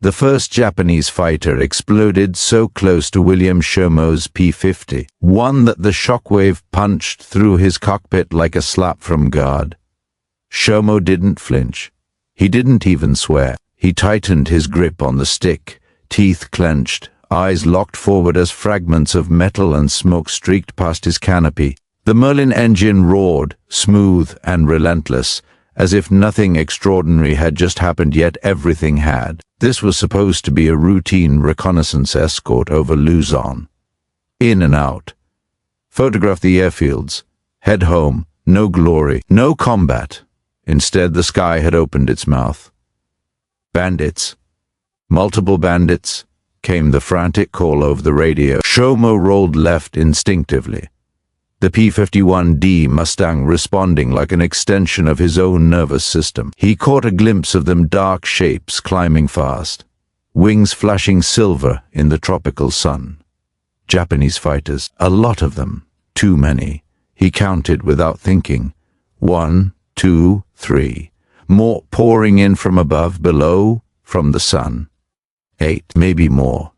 The first Japanese fighter exploded so close to William Shomo's P-50, one that the shockwave punched through his cockpit like a slap from God. Shomo didn't flinch. He didn't even swear. He tightened his grip on the stick, teeth clenched, eyes locked forward as fragments of metal and smoke streaked past his canopy. The Merlin engine roared, smooth and relentless, as if nothing extraordinary had just happened, yet everything had. This was supposed to be a routine reconnaissance escort over Luzon. In and out. Photograph the airfields. Head home. No glory. No combat. Instead, the sky had opened its mouth. Bandits. Multiple bandits. Came the frantic call over the radio. Shomo rolled left instinctively. The P-51D Mustang responding like an extension of his own nervous system. He caught a glimpse of them, dark shapes climbing fast, wings flashing silver in the tropical sun. Japanese fighters, a lot of them, too many. He counted without thinking. 1, 2, 3. More pouring in from above, below, from the sun. 8, maybe more.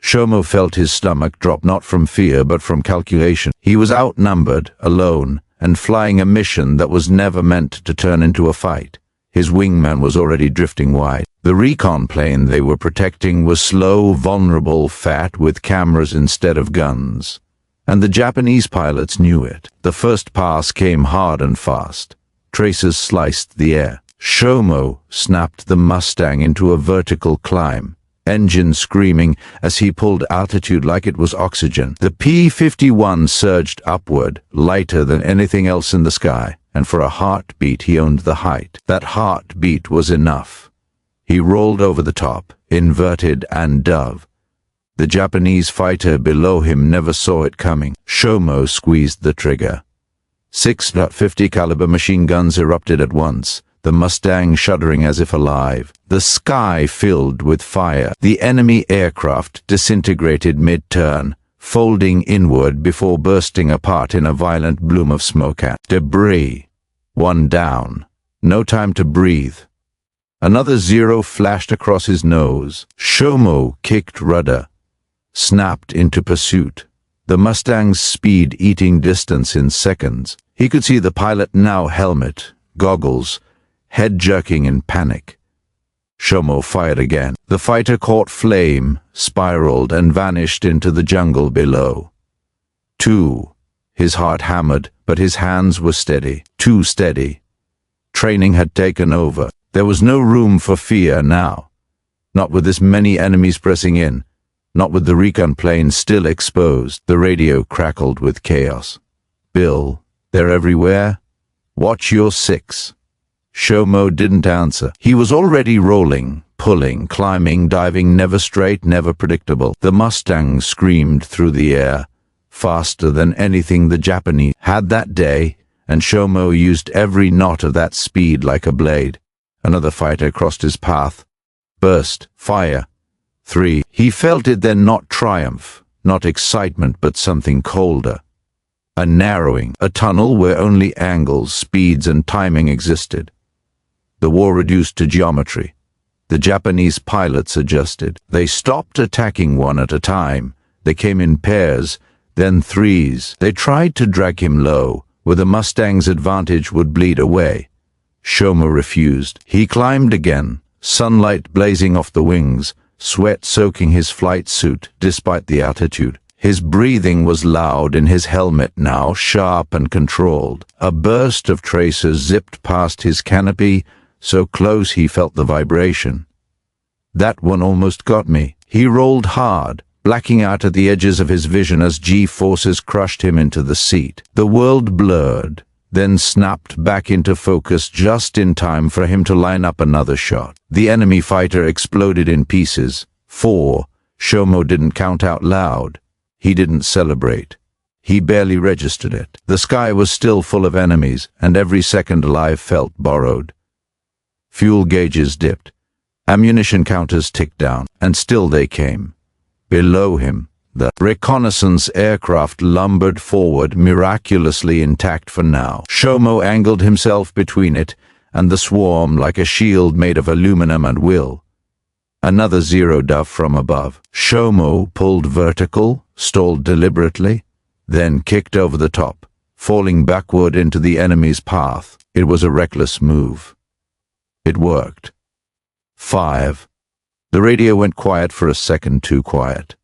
Shomo felt his stomach drop, not from fear but from calculation. He was outnumbered, alone, and flying a mission that was never meant to turn into a fight. His wingman was already drifting wide. The recon plane they were protecting was slow, vulnerable, fat, with cameras instead of guns. And the Japanese pilots knew it. The first pass came hard and fast. Tracers sliced the air. Shomo snapped the Mustang into a vertical climb, engine screaming as he pulled altitude like it was oxygen. The P-51 surged upward, lighter than anything else in the sky, and for a heartbeat he owned the height. That heartbeat was enough. He rolled over the top, inverted and dove. The Japanese fighter below him never saw it coming. Shomo squeezed the trigger. 6.50 caliber machine guns erupted at once, the Mustang shuddering as if alive. The sky filled with fire. The enemy aircraft disintegrated mid-turn, folding inward before bursting apart in a violent bloom of smoke. Debris. One down. No time to breathe. Another zero flashed across his nose. Shomo kicked rudder, snapped into pursuit, the Mustang's speed eating distance in seconds. He could see the pilot now, helmet, goggles, head jerking in panic. Shomo fired again. The fighter caught flame, spiraled, and vanished into the jungle below. 2. His heart hammered, but his hands were steady. Too steady. Training had taken over. There was no room for fear now. Not with this many enemies pressing in. Not with the recon plane still exposed. The radio crackled with chaos. Bill, they're everywhere. Watch your 6. Shomo didn't answer. He was already rolling, pulling, climbing, diving, never straight, never predictable. The Mustang screamed through the air, faster than anything the Japanese had that day, and Shomo used every knot of that speed like a blade. Another fighter crossed his path. Burst, fire. 3. He felt it then, not triumph, not excitement, but something colder. A narrowing, a tunnel where only angles, speeds, and timing existed. The war reduced to geometry. The Japanese pilots adjusted. They stopped attacking one at a time. They came in pairs, then threes. They tried to drag him low, where the Mustang's advantage would bleed away. Shomo refused. He climbed again, sunlight blazing off the wings, sweat soaking his flight suit despite the altitude. His breathing was loud in his helmet now, sharp and controlled. A burst of tracers zipped past his canopy, so close he felt the vibration. That one almost got me. He rolled hard, blacking out at the edges of his vision as G-forces crushed him into the seat. The world blurred, then snapped back into focus just in time for him to line up another shot. The enemy fighter exploded in pieces. 4. Shomo didn't count out loud. He didn't celebrate. He barely registered it. The sky was still full of enemies, and every second alive felt borrowed. Fuel gauges dipped. Ammunition counters ticked down, and still they came. Below him, the reconnaissance aircraft lumbered forward, miraculously intact for now. Shomo angled himself between it and the swarm like a shield made of aluminum and will. Another zero dove from above. Shomo pulled vertical, stalled deliberately, then kicked over the top, falling backward into the enemy's path. It was a reckless move. It worked. 5. The radio went quiet for a second, too quiet.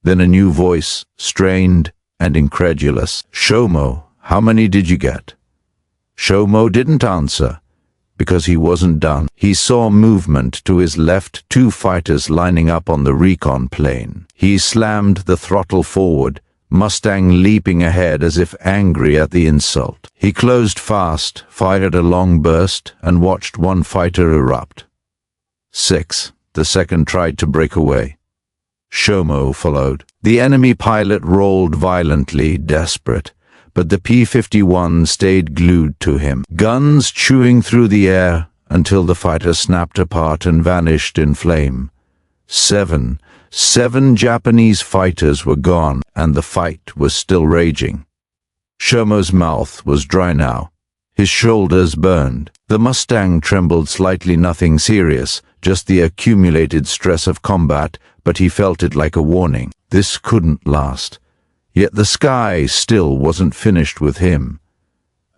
Then a new voice, strained and incredulous. Shomo, how many did you get? Shomo didn't answer, because he wasn't done. He saw movement to his left, 2 fighters lining up on the recon plane. He slammed the throttle forward, Mustang leaping ahead as if angry at the insult. He closed fast, fired a long burst, and watched one fighter erupt. 6. The second tried to break away. Shomo followed. The enemy pilot rolled violently, desperate, but the P-51 stayed glued to him, guns chewing through the air until the fighter snapped apart and vanished in flame. 7 Japanese fighters were gone, and the fight was still raging. Shomo's mouth was dry now. His shoulders burned. The Mustang trembled slightly, nothing serious, just the accumulated stress of combat, but he felt it like a warning. This couldn't last. Yet the sky still wasn't finished with him.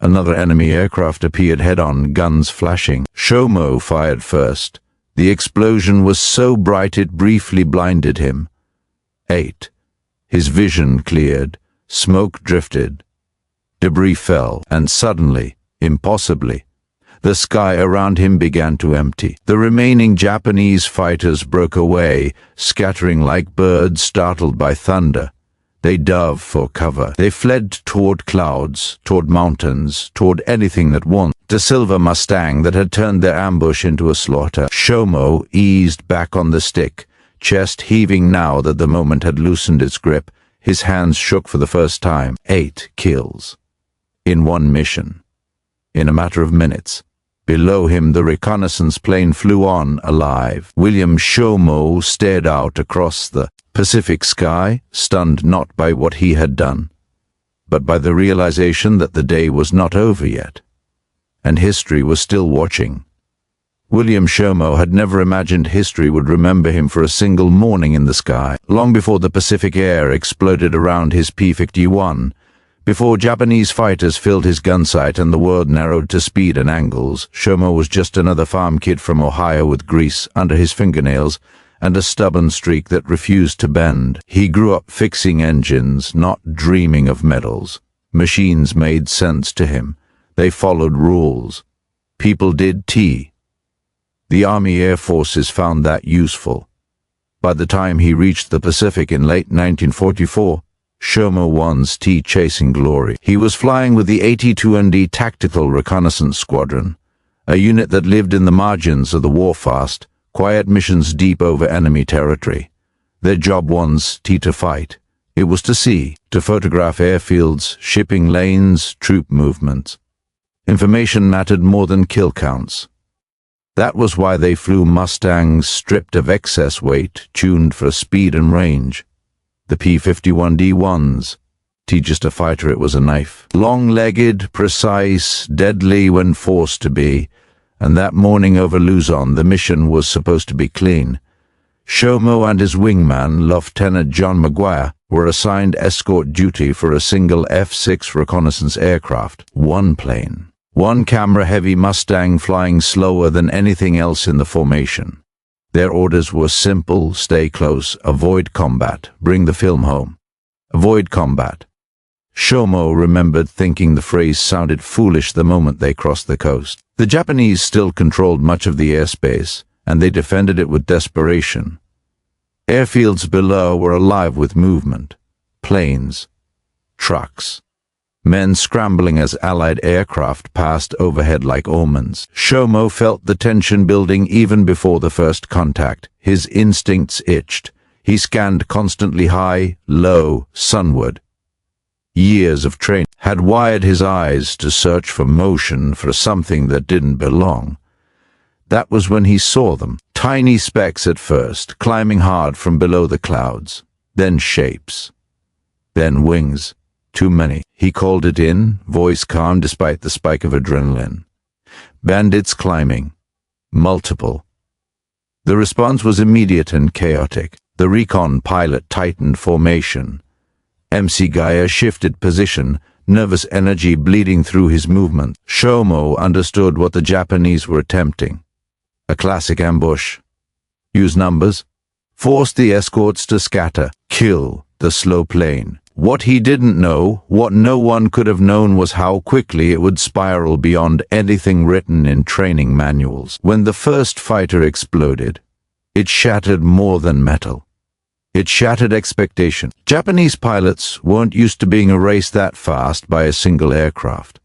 Another enemy aircraft appeared head-on, guns flashing. Shomo fired first. The explosion was so bright it briefly blinded him. 8. His vision cleared. Smoke drifted. Debris fell, and suddenly, impossibly, the sky around him began to empty. The remaining Japanese fighters broke away, scattering like birds startled by thunder. They dove for cover. They fled toward clouds, toward mountains, toward anything that won. The silver Mustang that had turned their ambush into a slaughter. Shomo eased back on the stick, chest heaving now that the moment had loosened its grip. His hands shook for the first time. 8 kills. In one mission. In a matter of minutes. Below him, the reconnaissance plane flew on, alive. William Shomo stared out across the Pacific sky, stunned not by what he had done, but by the realization that the day was not over yet, and history was still watching. William Shomo had never imagined history would remember him for a single morning in the sky, long before the Pacific air exploded around his P-51, before Japanese fighters filled his gun sight and the world narrowed to speed and angles. Shomo was just another farm kid from Ohio with grease under his fingernails and a stubborn streak that refused to bend. He grew up fixing engines, not dreaming of medals. Machines made sense to him. They followed rules. People did tea. The Army Air Forces found that useful. By the time he reached the Pacific in late 1944, Shomo won's tea-chasing glory. He was flying with the 82nd Tactical Reconnaissance Squadron, a unit that lived in the margins of the warfast, quiet missions deep over enemy territory. Their job once to fight. It was to see, to photograph airfields, shipping lanes, troop movements. Information mattered more than kill counts. That was why they flew Mustangs stripped of excess weight, tuned for speed and range. The P-51D-1s. Just a fighter, it was a knife. Long-legged, precise, deadly when forced to be. And that morning over Luzon, the mission was supposed to be clean. Shomo and his wingman, Lieutenant John McGuire, were assigned escort duty for a single F-6 reconnaissance aircraft. One plane. One camera-heavy Mustang flying slower than anything else in the formation. Their orders were simple: stay close, avoid combat, bring the film home. Avoid combat. Shomo remembered thinking the phrase sounded foolish the moment they crossed the coast. The Japanese still controlled much of the airspace, and they defended it with desperation. Airfields below were alive with movement. Planes. Trucks. Men scrambling as Allied aircraft passed overhead like omens. Shomo felt the tension building even before the first contact. His instincts itched. He scanned constantly high, low, sunward. Years of training had wired his eyes to search for motion, for something that didn't belong. That was when he saw them. Tiny specks at first, climbing hard from below the clouds. Then shapes. Then wings. Too many. He called it in, voice calm despite the spike of adrenaline. Bandits climbing. Multiple. The response was immediate and chaotic. The recon pilot tightened formation. MC Gaia shifted position, nervous energy bleeding through his movement. Shomo understood what the Japanese were attempting. A classic ambush. Use numbers. Force the escorts to scatter. Kill the slow plane. What he didn't know, what no one could have known, was how quickly it would spiral beyond anything written in training manuals. When the first fighter exploded, it shattered more than metal. It shattered expectation. Japanese pilots weren't used to being erased that fast by a single aircraft.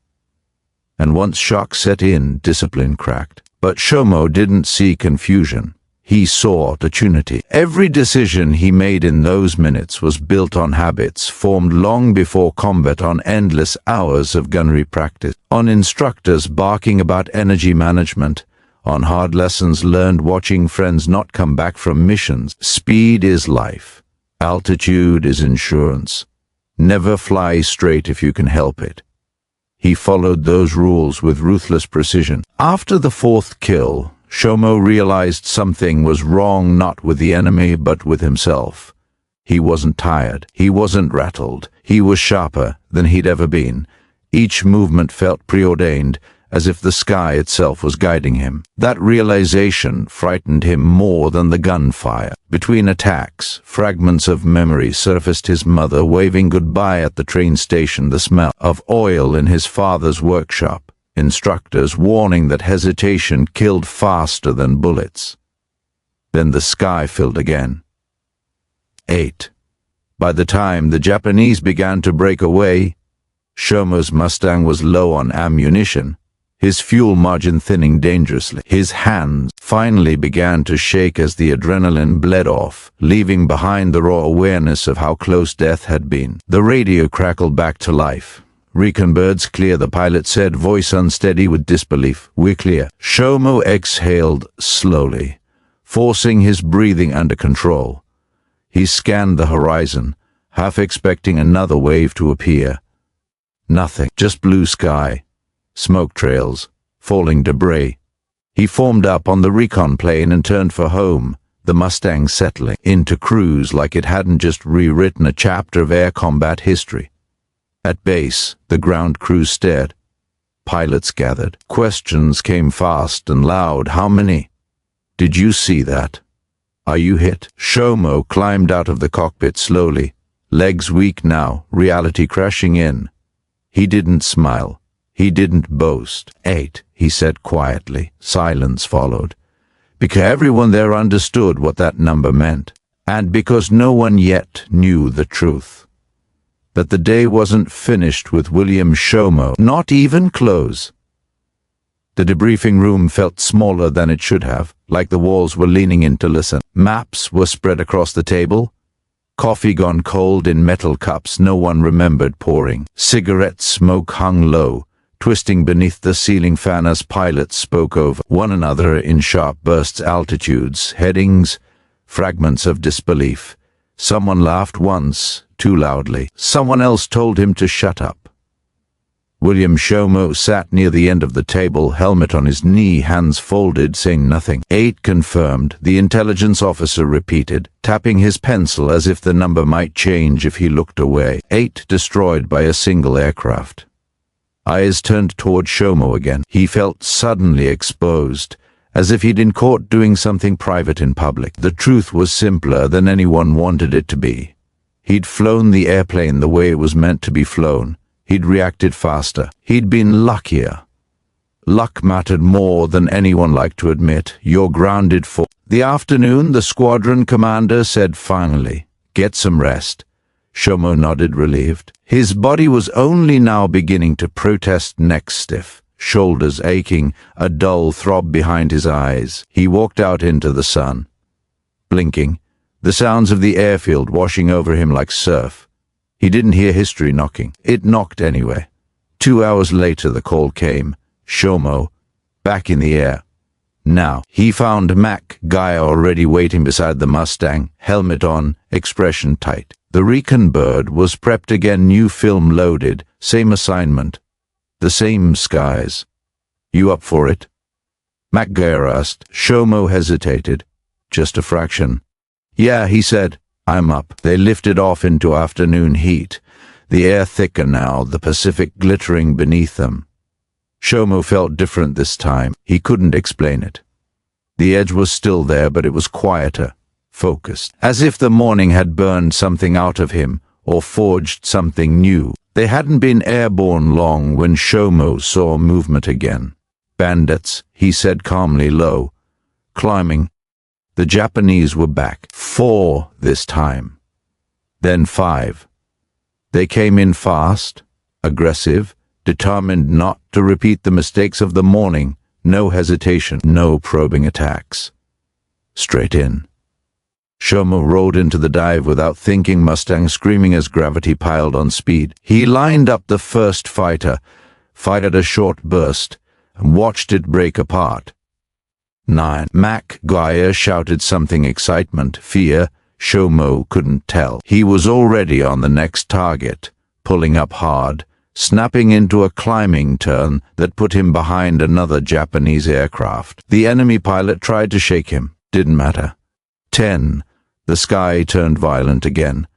And once shock set in, discipline cracked. But Shomo didn't see confusion. He saw opportunity. Every decision he made in those minutes was built on habits formed long before combat, on endless hours of gunnery practice, on instructors barking about energy management, on hard lessons learned watching friends not come back from missions. Speed is life. Altitude is insurance. Never fly straight if you can help it. He followed those rules with ruthless precision. After the fourth kill, Shomo realized something was wrong, not with the enemy, but with himself. He wasn't tired. He wasn't rattled. He was sharper than he'd ever been. Each movement felt preordained, as if the sky itself was guiding him. That realization frightened him more than the gunfire. Between attacks, fragments of memory surfaced: his mother waving goodbye at the train station, the smell of oil in his father's workshop, instructors warning that hesitation killed faster than bullets. Then the sky filled again. 8. By the time the Japanese began to break away, Shomo's Mustang was low on ammunition, his fuel margin thinning dangerously. His hands finally began to shake as the adrenaline bled off, leaving behind the raw awareness of how close death had been. The radio crackled back to life. "Recon birds clear," the pilot said, voice unsteady with disbelief. "We're clear." Shomo exhaled slowly, forcing his breathing under control. He scanned the horizon, half expecting another wave to appear. Nothing, just blue sky, smoke trails, falling debris. He formed up on the recon plane and turned for home, the Mustang settling into cruise like it hadn't just rewritten a chapter of air combat history. At base, the ground crew stared. Pilots gathered. Questions came fast and loud. "How many? Did you see that? Are you hit?" Shomo climbed out of the cockpit slowly, legs weak now, reality crashing in. He didn't smile. He didn't boast. 8, he said quietly. Silence followed, because everyone there understood what that number meant, and because no one yet knew the truth. But the day wasn't finished with William Shomo, not even close. The debriefing room felt smaller than it should have, like the walls were leaning in to listen. Maps were spread across the table. Coffee gone cold in metal cups no one remembered pouring. Cigarette smoke hung low, twisting beneath the ceiling fan as pilots spoke over one another in sharp bursts. Altitudes, headings, fragments of disbelief. Someone laughed once, too loudly. Someone else told him to shut up. William Shomo sat near the end of the table, helmet on his knee, hands folded, saying nothing. 8 confirmed, the intelligence officer repeated, tapping his pencil as if the number might change if he looked away. 8 destroyed by a single aircraft. Eyes turned toward Shomo again. He felt suddenly exposed, as if he'd been caught doing something private in public. The truth was simpler than anyone wanted it to be. He'd flown the airplane the way it was meant to be flown. He'd reacted faster. He'd been luckier. Luck mattered more than anyone liked to admit. "You're grounded for the afternoon," the squadron commander said finally. "Get some rest." Shomo nodded, relieved. His body was only now beginning to protest, neck stiff, shoulders aching, a dull throb behind his eyes. He walked out into the sun, blinking, the sounds of the airfield washing over him like surf. He didn't hear history knocking. It knocked anyway. 2 hours later the call came. Shomo, back in the air. Now, he found Mac Gaia already waiting beside the Mustang, helmet on, expression tight. The recon bird was prepped again, new film loaded, same assignment, the same skies. "You up for it?" Mac Gaia asked. Shomo hesitated. Just a fraction. Yeah, he said. I'm up. They lifted off into afternoon heat. The air thicker now, the Pacific glittering beneath them. Shomo felt different this time. He couldn't explain it. The edge was still there, but it was quieter, focused, as if the morning had burned something out of him or forged something new. They hadn't been airborne long when Shomo saw movement again. Bandits, he said calmly, low, climbing. The Japanese were back. 4 this time. Then 5. They came in fast, aggressive, determined not to repeat the mistakes of the morning. No hesitation, no probing attacks. Straight in. Shomo rolled into the dive without thinking, Mustang screaming as gravity piled on speed. He lined up the first fighter, fired a short burst, and watched it break apart. 9. Mac Guire shouted something, excitement, fear. Shomo couldn't tell. He was already on the next target, pulling up hard, snapping into a climbing turn that put him behind another Japanese aircraft. The enemy pilot tried to shake him. Didn't matter. 10. The sky turned violent again.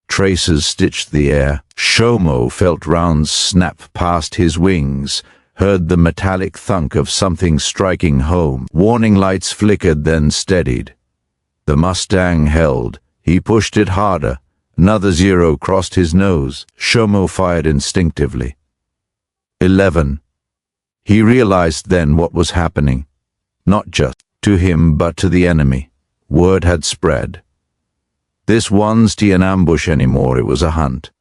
Tracers stitched the air. Shomo felt rounds snap past his wings, heard the metallic thunk of something striking home. Warning lights flickered, then steadied. The Mustang held. He pushed it harder. Another 0 crossed his nose. Shomo fired instinctively. 11. He realized then what was happening. Not just to him, but to the enemy. Word had spread. This wasn't an ambush anymore, it was a hunt.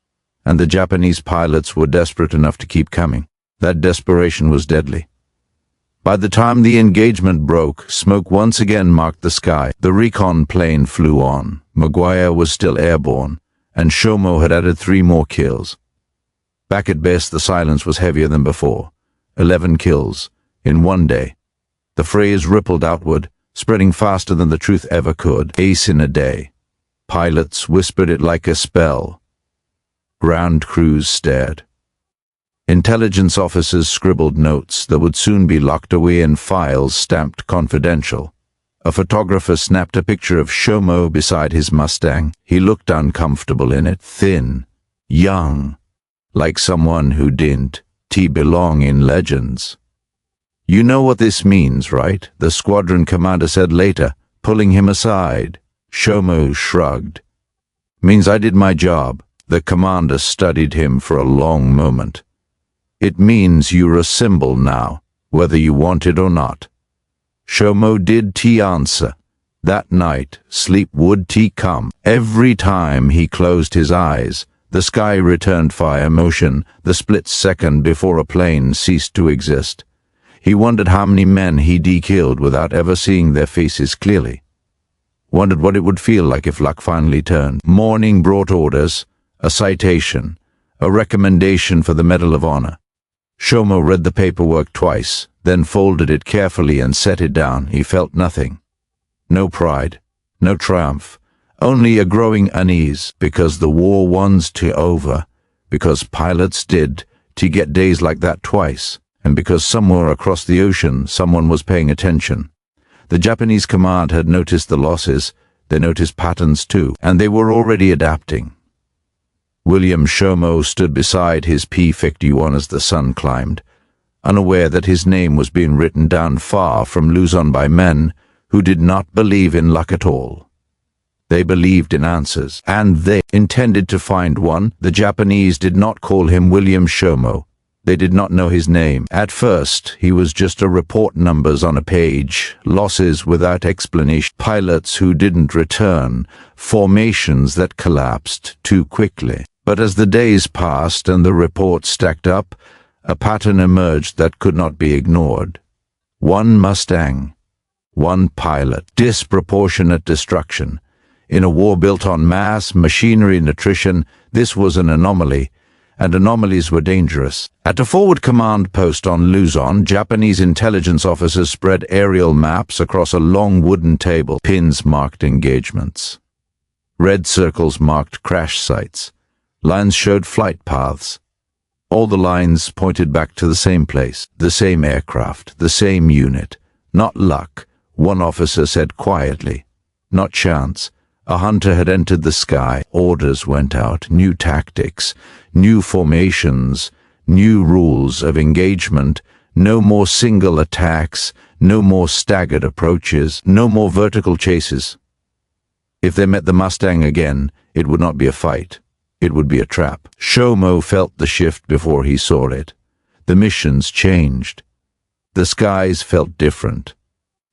And the Japanese pilots were desperate enough to keep coming. That desperation was deadly. By the time the engagement broke, smoke once again marked the sky. The recon plane flew on. Maguire was still airborne, and Shomo had added 3 more kills. Back at base, the silence was heavier than before. 11 kills, in one day. The phrase rippled outward, spreading faster than the truth ever could. Ace in a day. Pilots whispered it like a spell. Ground crews stared. Intelligence officers scribbled notes that would soon be locked away in files stamped confidential. A photographer snapped a picture of Shomo beside his Mustang. He looked uncomfortable in it, thin, young, like someone who didn't belong in legends. You know what this means, right? The squadron commander said later, pulling him aside. Shomo shrugged. Means I did my job. The commander studied him for a long moment. It means you're a symbol now, whether you want it or not. Shomo did answer. That night, sleep would come. Every time he closed his eyes, the sky returned fire motion, the split second before a plane ceased to exist. He wondered how many men he'd killed without ever seeing their faces clearly. Wondered what it would feel like if luck finally turned. Morning brought orders, a citation, a recommendation for the Medal of Honor. Shomo read the paperwork twice, then folded it carefully and set it down. He felt nothing. No pride, no triumph, only a growing unease, because the war was over, because pilots did to get days like that twice, and because somewhere across the ocean someone was paying attention. The Japanese command had noticed the losses, they noticed patterns too, and they were already adapting. William Shomo stood beside his P-51 as the sun climbed, unaware that his name was being written down far from Luzon by men who did not believe in luck at all. They believed in answers, and they intended to find one. The Japanese did not call him William Shomo. They did not know his name. At first, he was just a report, numbers on a page, losses without explanation, pilots who didn't return, formations that collapsed too quickly. But as the days passed and the reports stacked up, a pattern emerged that could not be ignored. One Mustang, one pilot, disproportionate destruction. In a war built on mass, machinery, and attrition, this was an anomaly, and anomalies were dangerous. At a forward command post on Luzon, Japanese intelligence officers spread aerial maps across a long wooden table. Pins marked engagements. Red circles marked crash sites. Lines showed flight paths. All the lines pointed back to the same place, the same aircraft, the same unit. Not luck, one officer said quietly. not chance. A hunter had entered the sky. Orders went out, new tactics, new formations, new rules of engagement, no more single attacks, no more staggered approaches, no more vertical chases. If they met the Mustang again, it would not be a fight. It would be a trap. Shomo felt the shift before he saw it. The missions changed. The skies felt different.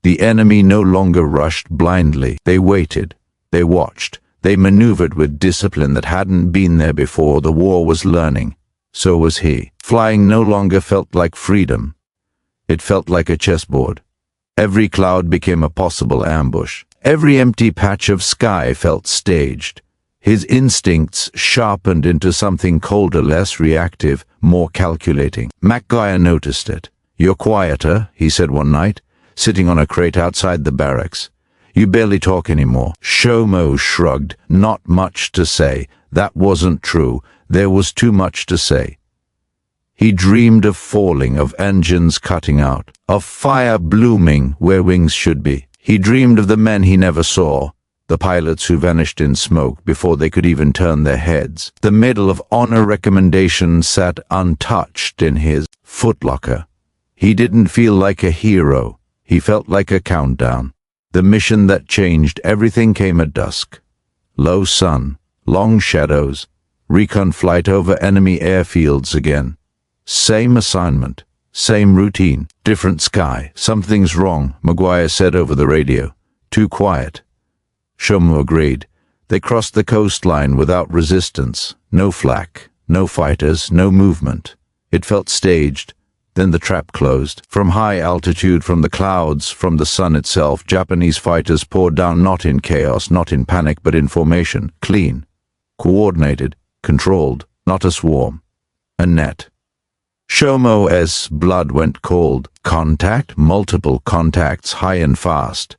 The enemy no longer rushed blindly. They waited. They watched. They maneuvered with discipline that hadn't been there before. The war was learning. So was he. Flying no longer felt like freedom. It felt like a chessboard. Every cloud became a possible ambush. Every empty patch of sky felt staged. His instincts sharpened into something colder, less reactive, more calculating. McGuire noticed it. "You're quieter," he said one night, sitting on a crate outside the barracks. "You barely talk anymore." Shomo shrugged. Not much to say. That wasn't true. There was too much to say. He dreamed of falling, of engines cutting out, of fire blooming where wings should be. He dreamed of the men he never saw, the pilots who vanished in smoke before they could even turn their heads. The Medal of Honor recommendation sat untouched in his footlocker. He didn't feel like a hero. He felt like a countdown. The mission that changed everything came at dusk. Low sun, long shadows, recon flight over enemy airfields again. Same assignment, same routine, different sky. "Something's wrong," McGuire said over the radio. "Too quiet." Shomo agreed. They crossed the coastline without resistance. No flak, no fighters, no movement. It felt staged. Then the trap closed. From high altitude, from the clouds, from the sun itself, Japanese fighters poured down, not in chaos, not in panic, but in formation. Clean, coordinated, controlled, not a swarm. A net. Shomo's blood went cold. Contact, multiple contacts, high and fast.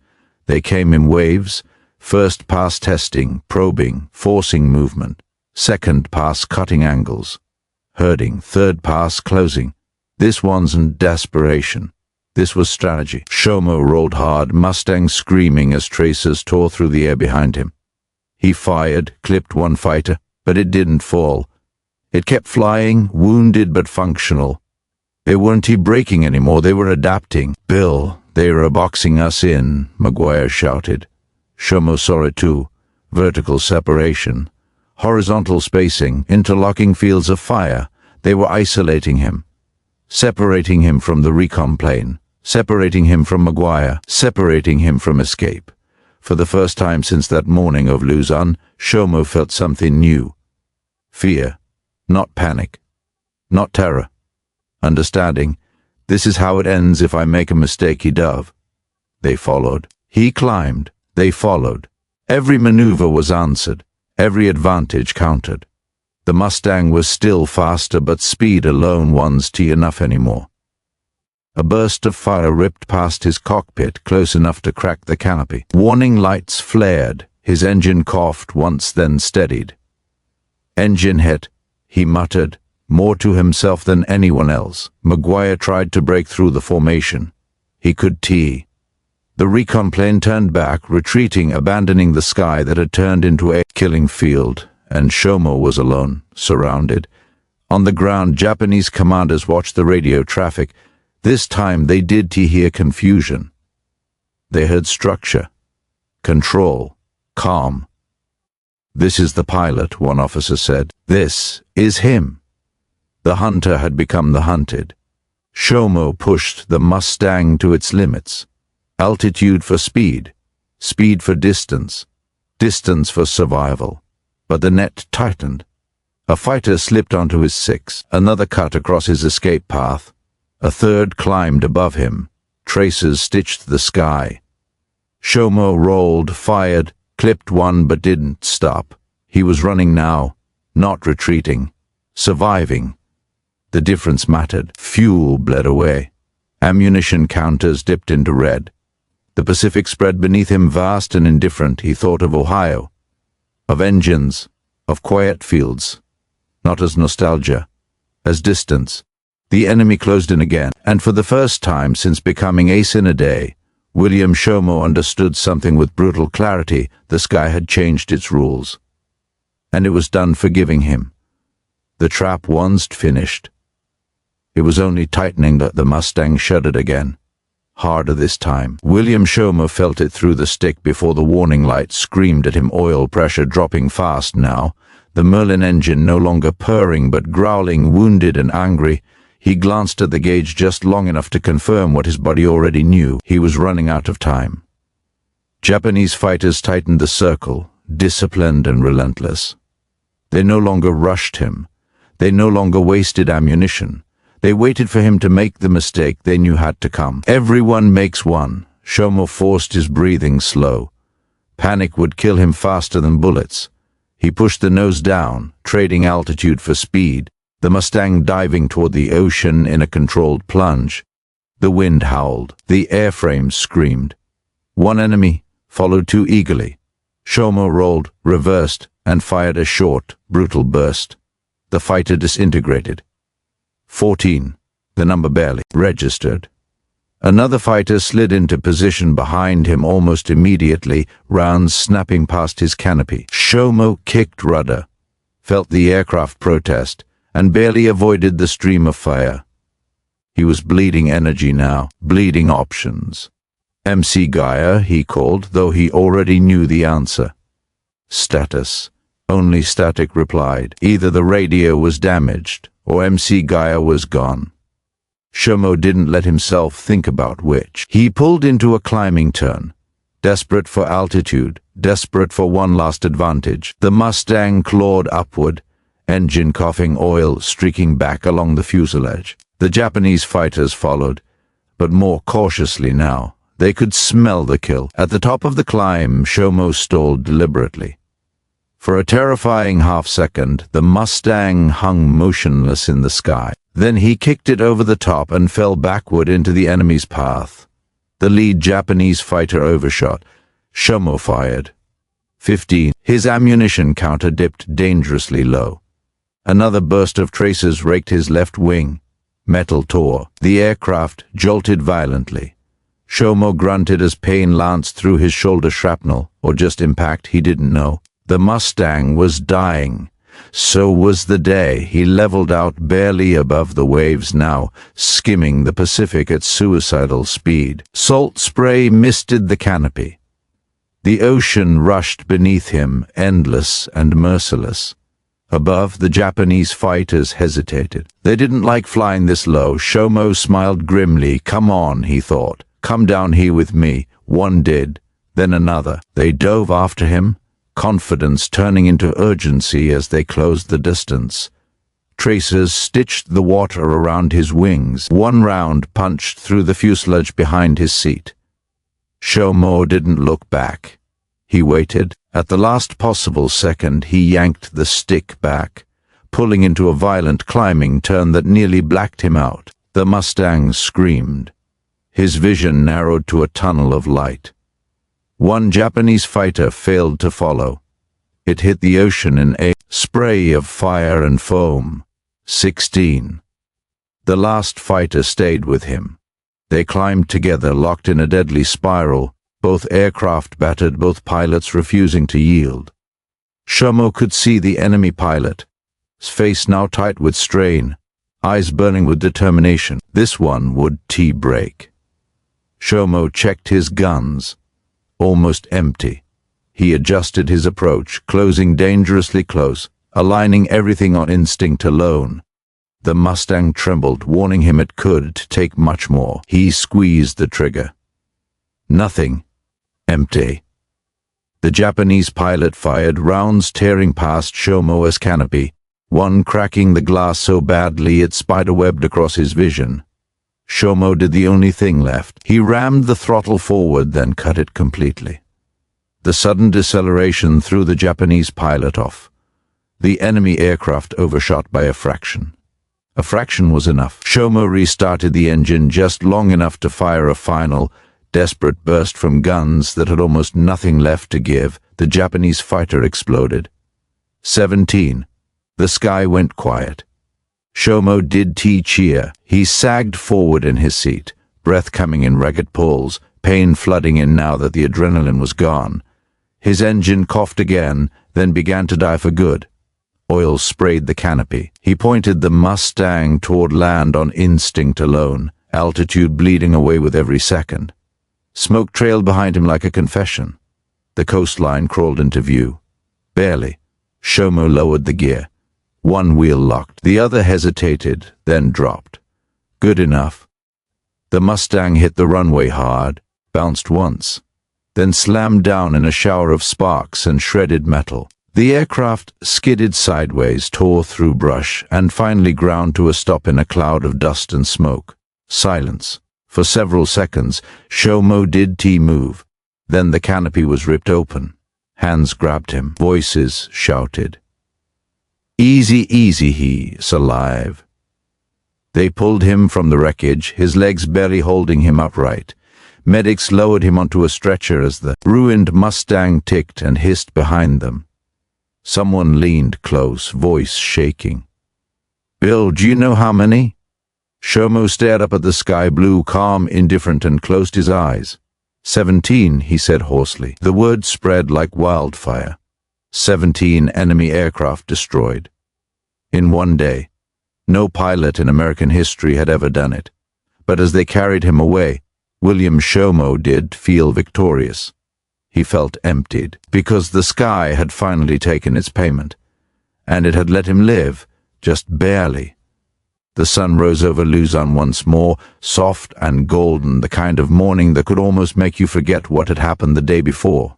They came in waves. First pass testing, probing, forcing movement. Second pass cutting angles. Herding. Third pass closing. This one's in desperation. This was strategy. Shomo rolled hard, Mustang screaming as tracers tore through the air behind him. He fired, clipped one fighter, but it didn't fall. It kept flying, wounded but functional. They weren't breaking anymore, they were adapting. "Bill, they were boxing us in," McGuire shouted. Shomo saw it too. Vertical separation. Horizontal spacing, interlocking fields of fire. They were isolating him. Separating him from the recon plane. Separating him from McGuire. Separating him from escape. For the first time since that morning of Luzon, Shomo felt something new. Fear. Not panic. Not terror. Understanding. This is how it ends if I make a mistake, he dove. They followed. He climbed. They followed. Every maneuver was answered. Every advantage counted. The Mustang was still faster, but speed alone wasn't enough anymore. A burst of fire ripped past his cockpit, close enough to crack the canopy. Warning lights flared. His engine coughed once, then steadied. "Engine hit," he muttered, more to himself than anyone else. McGuire tried to break through the formation. He could tee. The recon plane turned back, retreating, abandoning the sky that had turned into a killing field, and Shomo was alone, surrounded. On the ground, Japanese commanders watched the radio traffic. This time they did hear confusion. They heard structure, control, calm. "This is the pilot," one officer said. "This is him." The hunter had become the hunted. Shomo pushed the Mustang to its limits. Altitude for speed, speed for distance, distance for survival. But the net tightened. A fighter slipped onto his six, another cut across his escape path. A third climbed above him. Tracers stitched the sky. Shomo rolled, fired, clipped one but didn't stop. He was running now, not retreating, surviving. The difference mattered. Fuel bled away. Ammunition counters dipped into red. The Pacific spread beneath him, vast and indifferent. He thought of Ohio, of engines, of quiet fields, not as nostalgia, as distance. The enemy closed in again, and for the first time since becoming ace in a day, William Shomo understood something with brutal clarity. The sky had changed its rules, and it was done forgiving him. The trap once finished. It was only tightening that the Mustang shuddered again. Harder this time. William Shomo felt it through the stick before the warning light screamed at him, oil pressure dropping fast now. The Merlin engine no longer purring but growling, wounded and angry. He glanced at the gauge just long enough to confirm what his body already knew. He was running out of time. Japanese fighters tightened the circle, disciplined and relentless. They no longer rushed him. They no longer wasted ammunition. They waited for him to make the mistake they knew had to come. Everyone makes one. Shomo forced his breathing slow. Panic would kill him faster than bullets. He pushed the nose down, trading altitude for speed, the Mustang diving toward the ocean in a controlled plunge. The wind howled. The airframe screamed. One enemy followed too eagerly. Shomo rolled, reversed, and fired a short, brutal burst. The fighter disintegrated. 14. The number barely registered. Another fighter slid into position behind him almost immediately, rounds snapping past his canopy. Shomo kicked rudder, felt the aircraft protest, and barely avoided the stream of fire. He was bleeding energy now, bleeding options. MC Gaia, he called, though he already knew the answer. Status. Only static replied. Either the radio was damaged, or MC Gaia was gone. Shomo didn't let himself think about which. He pulled into a climbing turn, desperate for altitude, desperate for one last advantage. The Mustang clawed upward, engine coughing, oil streaking back along the fuselage. The Japanese fighters followed, but more cautiously now. They could smell the kill. At the top of the climb, Shomo stalled deliberately. For a terrifying half-second, the Mustang hung motionless in the sky. Then he kicked it over the top and fell backward into the enemy's path. The lead Japanese fighter overshot. Shomo fired. 15. His ammunition counter dipped dangerously low. Another burst of tracers raked his left wing. Metal tore. The aircraft jolted violently. Shomo grunted as pain lanced through his shoulder. Shrapnel, or just impact, he didn't know. The Mustang was dying. So was the day. He leveled out barely above the waves now, skimming the Pacific at suicidal speed. Salt spray misted the canopy. The ocean rushed beneath him, endless and merciless. Above, the Japanese fighters hesitated. They didn't like flying this low. Shomo smiled grimly. Come on, he thought. Come down here with me. One did, then another. They dove after him, confidence turning into urgency as they closed the distance. Tracers stitched the water around his wings. One round punched through the fuselage behind his seat. Shomo didn't look back. He waited. At the last possible second, he yanked the stick back, pulling into a violent climbing turn that nearly blacked him out. The Mustang screamed. His vision narrowed to a tunnel of light. One Japanese fighter failed to follow. It hit the ocean in a spray of fire and foam. 16. The last fighter stayed with him. They climbed together, locked in a deadly spiral, both aircraft battered, both pilots refusing to yield. Shomo could see the enemy pilot, his face now tight with strain, eyes burning with determination. This one would T-break. Shomo checked his guns. Almost empty. He adjusted his approach, closing dangerously close, aligning everything on instinct alone. The Mustang trembled, warning him it could take much more. He squeezed the trigger. Nothing. Empty. The Japanese pilot fired, rounds tearing past Shomo's canopy, one cracking the glass so badly it spiderwebbed across his vision. Shomo did the only thing left. He rammed the throttle forward, then cut it completely. The sudden deceleration threw the Japanese pilot off. The enemy aircraft overshot by a fraction. A fraction was enough. Shomo restarted the engine just long enough to fire a final, desperate burst from guns that had almost nothing left to give. The Japanese fighter exploded. 17. The sky went quiet. Shomo did cheer. He sagged forward in his seat, breath coming in ragged pulls, pain flooding in now that the adrenaline was gone. His engine coughed again, then began to die for good. Oil sprayed the canopy. He pointed the Mustang toward land on instinct alone, altitude bleeding away with every second. Smoke trailed behind him like a confession. The coastline crawled into view. Barely. Shomo lowered the gear. One wheel locked. The other hesitated, then dropped. Good enough. The Mustang hit the runway hard, bounced once, then slammed down in a shower of sparks and shredded metal. The aircraft skidded sideways, tore through brush, and finally ground to a stop in a cloud of dust and smoke. Silence. For several seconds, Shomo did move. Then the canopy was ripped open. Hands grabbed him. Voices shouted. "Easy, easy, he's alive." They pulled him from the wreckage, his legs barely holding him upright. Medics lowered him onto a stretcher as the ruined Mustang ticked and hissed behind them. Someone leaned close, voice shaking. "Bill, do you know how many?" Shomo stared up at the sky blue, calm, indifferent, and closed his eyes. 17, he said hoarsely. The word spread like wildfire. 17 enemy aircraft destroyed. In one day. No pilot in American history had ever done it. But as they carried him away, William Shomo did feel victorious. He felt emptied, because the sky had finally taken its payment, and it had let him live, just barely. The sun rose over Luzon once more, soft and golden, the kind of morning that could almost make you forget what had happened the day before.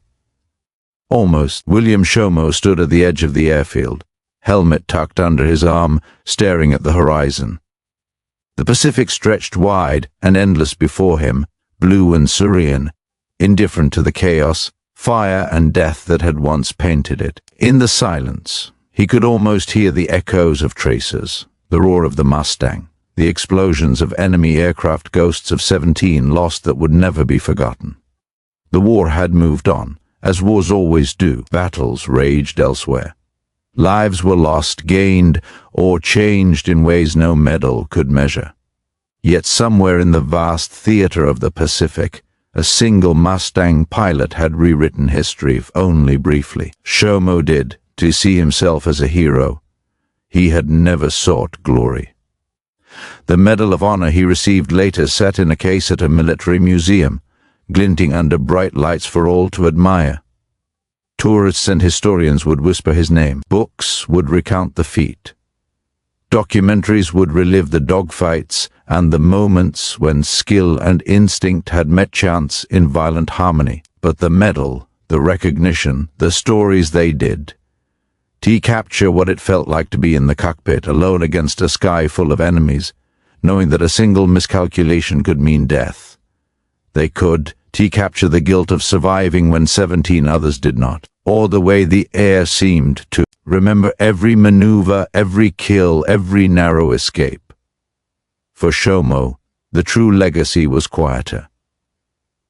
Almost. William Shomo stood at the edge of the airfield, helmet tucked under his arm, staring at the horizon. The Pacific stretched wide and endless before him, blue and serene, indifferent to the chaos, fire and death that had once painted it. In the silence, he could almost hear the echoes of tracers, the roar of the Mustang, the explosions of enemy aircraft, ghosts of 17 lost that would never be forgotten. The war had moved on, as wars always do. Battles raged elsewhere. Lives were lost, gained, or changed in ways no medal could measure. Yet somewhere in the vast theater of the Pacific, a single Mustang pilot had rewritten history, if only briefly. Shomo did, to see himself as a hero. He had never sought glory. The Medal of Honor he received later sat in a case at a military museum, glinting under bright lights for all to admire. Tourists and historians would whisper his name. Books would recount the feat. Documentaries would relive the dogfights and the moments when skill and instinct had met chance in violent harmony. But the medal, the recognition, the stories they did. To capture what it felt like to be in the cockpit, alone against a sky full of enemies, knowing that a single miscalculation could mean death. They could capture the guilt of surviving when 17 others did not, or the way the air seemed to remember every maneuver, every kill, every narrow escape. For Shomo, the true legacy was quieter.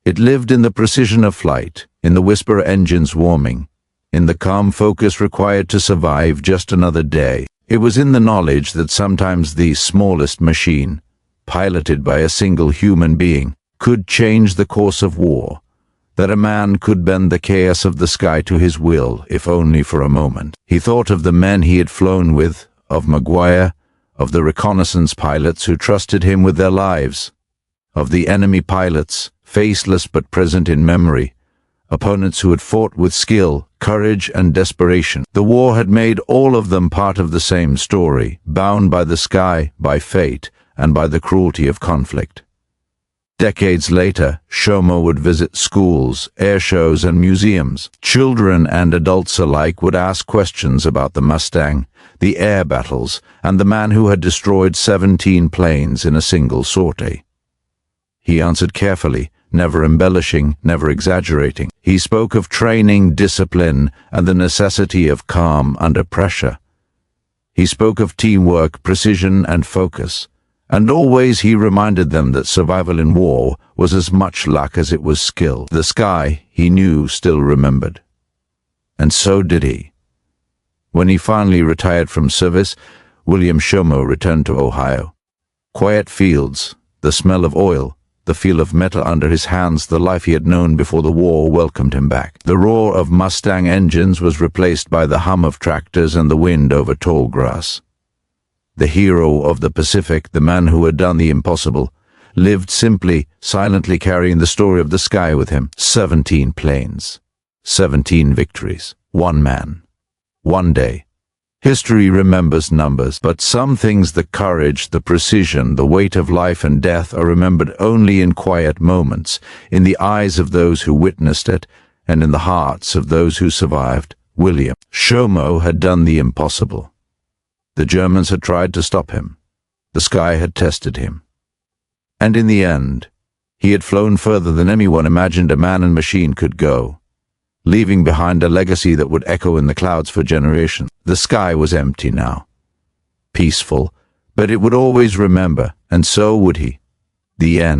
It lived in the precision of flight, in the whisper engines warming, in the calm focus required to survive just another day. It was in the knowledge that sometimes the smallest machine, piloted by a single human being, could change the course of war, that a man could bend the chaos of the sky to his will, if only for a moment. He thought of the men he had flown with, of Maguire, of the reconnaissance pilots who trusted him with their lives, of the enemy pilots, faceless but present in memory, opponents who had fought with skill, courage, and desperation. The war had made all of them part of the same story, bound by the sky, by fate, and by the cruelty of conflict. Decades later, Shomo would visit schools, air shows, and museums. Children and adults alike would ask questions about the Mustang, the air battles, and the man who had destroyed 17 planes in a single sortie. He answered carefully, never embellishing, never exaggerating. He spoke of training, discipline, and the necessity of calm under pressure. He spoke of teamwork, precision, and focus. And always he reminded them that survival in war was as much luck as it was skill. The sky, he knew, still remembered. And so did he. When he finally retired from service, William Shomo returned to Ohio. Quiet fields, the smell of oil, the feel of metal under his hands, the life he had known before the war welcomed him back. The roar of Mustang engines was replaced by the hum of tractors and the wind over tall grass. The hero of the Pacific, the man who had done the impossible, lived simply, silently carrying the story of the sky with him. 17 planes, 17 victories, one man, one day. History remembers numbers, but some things, the courage, the precision, the weight of life and death, are remembered only in quiet moments, in the eyes of those who witnessed it, and in the hearts of those who survived. William Shomo had done the impossible. The Germans had tried to stop him. The sky had tested him. And in the end, he had flown further than anyone imagined a man and machine could go, leaving behind a legacy that would echo in the clouds for generations. The sky was empty now, peaceful, but it would always remember, and so would he. The end.